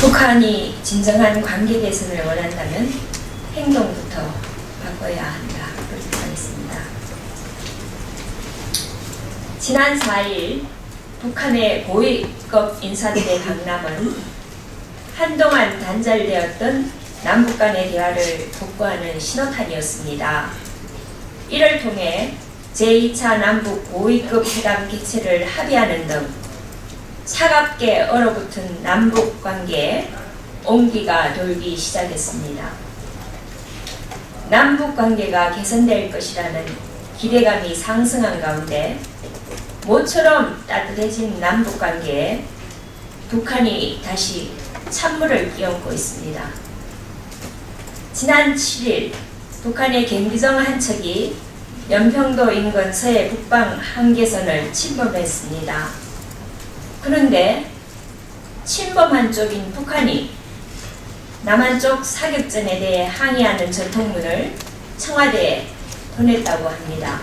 북한이 진정한 관계 개선을 원한다면 행동부터 바꿔야 한다. 그렇게 말했습니다. 지난 4일 북한의 고위급 인사들의 강남은 한동안 단절되었던 남북 간의 대화를 복구하는 신호탄이었습니다. 이를 통해 제2차 남북 고위급 회담 개최를 합의하는 등 차갑게 얼어붙은 남북 관계에 온기가 돌기 시작했습니다. 남북 관계가 개선될 것이라는 기대감이 상승한 가운데 모처럼 따뜻해진 남북 관계에 북한이 다시 찬물을 끼얹고 있습니다. 지난 7일 북한의 경비정 한 척이 연평도 인근 서해 북방 한계선을 침범했습니다. 그런데 침범한 쪽인 북한이 남한 쪽 사격전에 대해 항의하는 전통문을 청와대에 보냈다고 합니다.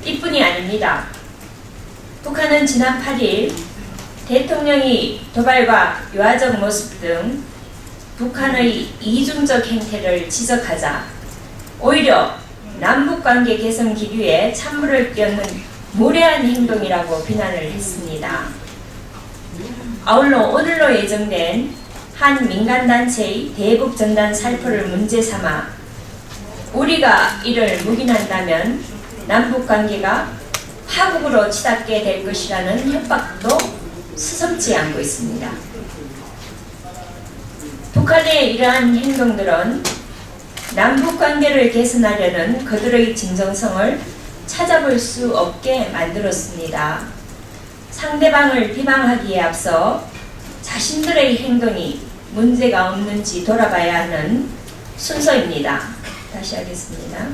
이뿐이 아닙니다. 북한은 지난 8일 대통령이 도발과 유화적 모습 등 북한의 이중적 행태를 지적하자 오히려 남북관계 개선 기류에 찬물을 끼얹는 무례한 행동이라고 비난을 했습니다. 아울러 오늘로 예정된 한 민간단체의 대북전단 살포를 문제 삼아 우리가 이를 묵인한다면 남북관계가 파국으로 치닫게 될 것이라는 협박도 수습지 않고 있습니다. 북한의 이러한 행동들은 남북관계를 개선하려는 그들의 진정성을 찾아볼 수 없게 만들었습니다. 상대방을 비방하기에 앞서 자신들의 행동이 문제가 없는지 돌아봐야 하는 순서입니다. 다시 하겠습니다.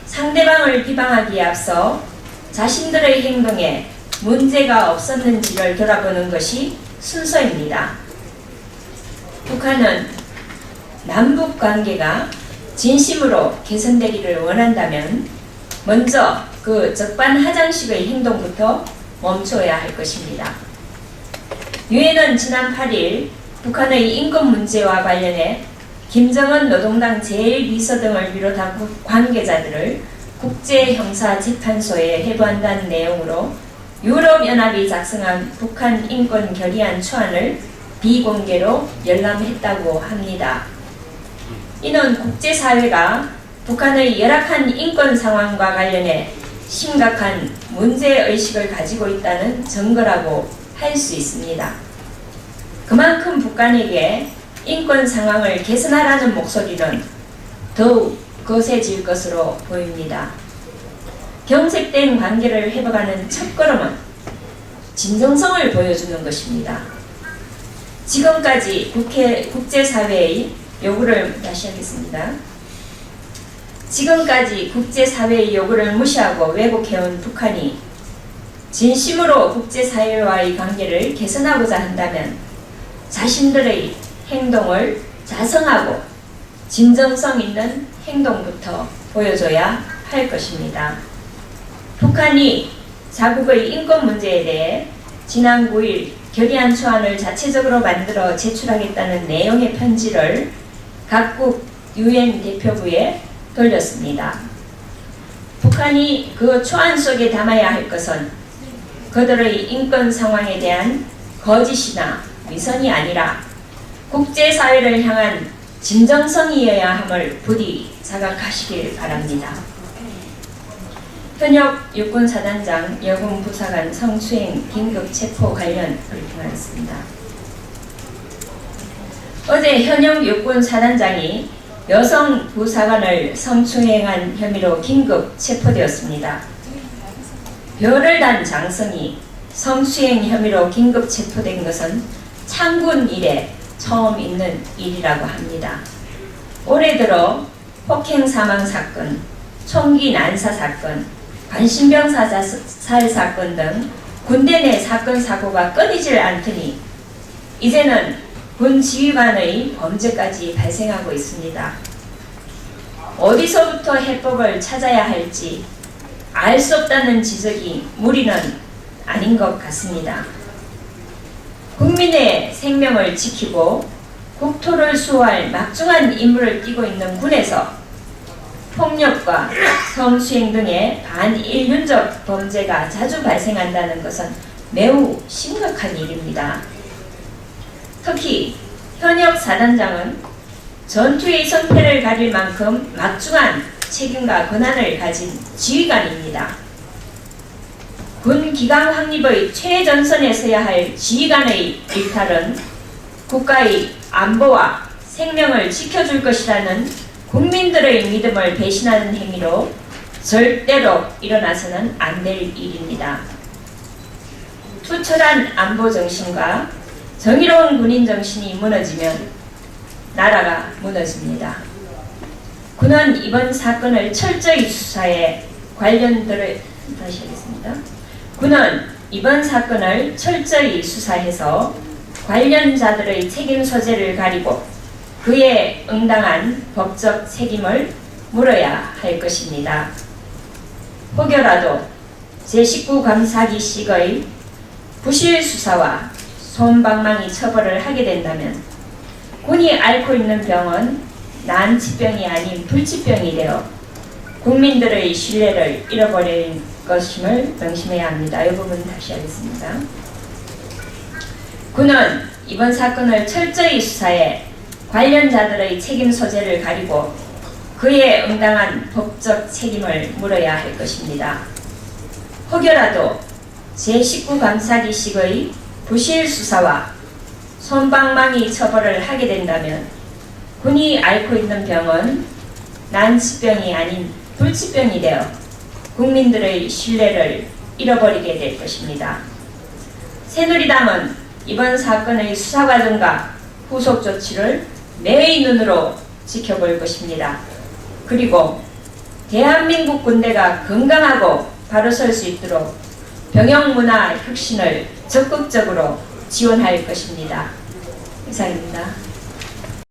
상대방을 비방하기에 앞서 자신들의 행동에 문제가 없었는지를 돌아보는 것이 순서입니다. 북한은 남북 관계가 진심으로 개선되기를 원한다면 먼저 그 적반하장식의 행동부터 멈춰야 할 것입니다. 유엔은 지난 8일 북한의 인권 문제와 관련해 김정은 노동당 제1비서 등을 비롯한 관계자들을 국제형사재판소에 회부한다는 내용으로 유럽연합이 작성한 북한 인권 결의안 초안을 비공개로 열람했다고 합니다. 이는 국제사회가 북한의 열악한 인권 상황과 관련해 심각한 문제의식을 가지고 있다는 증거라고 할 수 있습니다. 그만큼 북한에게 인권 상황을 개선하라는 목소리는 더욱 거세질 것으로 보입니다. 경색된 관계를 회복하는 첫걸음은 진정성을 보여주는 것입니다. 지금까지 국제사회의 요구를 다시 하겠습니다. 지금까지 국제사회의 요구를 무시하고 왜곡해온 북한이 진심으로 국제사회와의 관계를 개선하고자 한다면 자신들의 행동을 자성하고 진정성 있는 행동부터 보여줘야 할 것입니다. 북한이 자국의 인권 문제에 대해 지난 9일 결의안 초안을 자체적으로 만들어 제출하겠다는 내용의 편지를 각국 유엔 대표부에 돌렸습니다. 북한이 그 초안 속에 담아야 할 것은 그들의 인권 상황에 대한 거짓이나 위선이 아니라 국제사회를 향한 진정성이어야 함을 부디 자각하시길 바랍니다. 현역 육군사단장 여군부사관 성추행 긴급 체포 관련 브리핑하였습니다. 어제 현역 육군사단장이 여성 부사관을 성추행한 혐의로 긴급 체포되었습니다. 별을 단 장성이 성추행 혐의로 긴급 체포된 것은 창군 이래 처음 있는 일이라고 합니다. 올해 들어 폭행 사망 사건, 총기 난사 사건, 관심병 사살 사건 등 군대 내 사건 사고가 끊이질 않더니 이제는 군 지휘관의 범죄까지 발생하고 있습니다. 어디서부터 해법을 찾아야 할지 알 수 없다는 지적이 무리는 아닌 것 같습니다. 국민의 생명을 지키고 국토를 수호할 막중한 임무를 띠고 있는 군에서 폭력과 성추행 등의 반인륜적 범죄가 자주 발생한다는 것은 매우 심각한 일입니다. 특히 현역 사단장은 전투의 성패를 가릴 만큼 막중한 책임과 권한을 가진 지휘관입니다. 군 기강 확립의 최전선에 서야 할 지휘관의 일탈은 국가의 안보와 생명을 지켜줄 것이라는 국민들의 믿음을 배신하는 행위로 절대로 일어나서는 안 될 일입니다. 투철한 안보 정신과 정의로운 군인 정신이 무너지면 나라가 무너집니다. 군은 이번 사건을 철저히 수사해 군은 이번 사건을 철저히 수사해서 관련자들의 책임 소재를 가리고 그에 응당한 법적 책임을 물어야 할 것입니다. 혹여라도 제19감사기식의 부실 수사와 솜방망이 처벌을 하게 된다면 군이 앓고 있는 병은 난치병이 아닌 불치병이 되어 국민들의 신뢰를 잃어버릴 것임을 명심해야 합니다. 이 부분 다시 하겠습니다. 군은 이번 사건을 철저히 수사해 관련자들의 책임 소재를 가리고 그에 응당한 법적 책임을 물어야 할 것입니다. 혹여라도 제19감사기식의 부실 수사와 솜방망이 처벌을 하게 된다면 군이 앓고 있는 병은 난치병이 아닌 불치병이 되어 국민들의 신뢰를 잃어버리게 될 것입니다. 새누리당은 이번 사건의 수사 과정과 후속 조치를 매의 눈으로 지켜볼 것입니다. 그리고 대한민국 군대가 건강하고 바로 설 수 있도록 병역 문화 혁신을 적극적으로 지원할 것입니다. 이상입니다.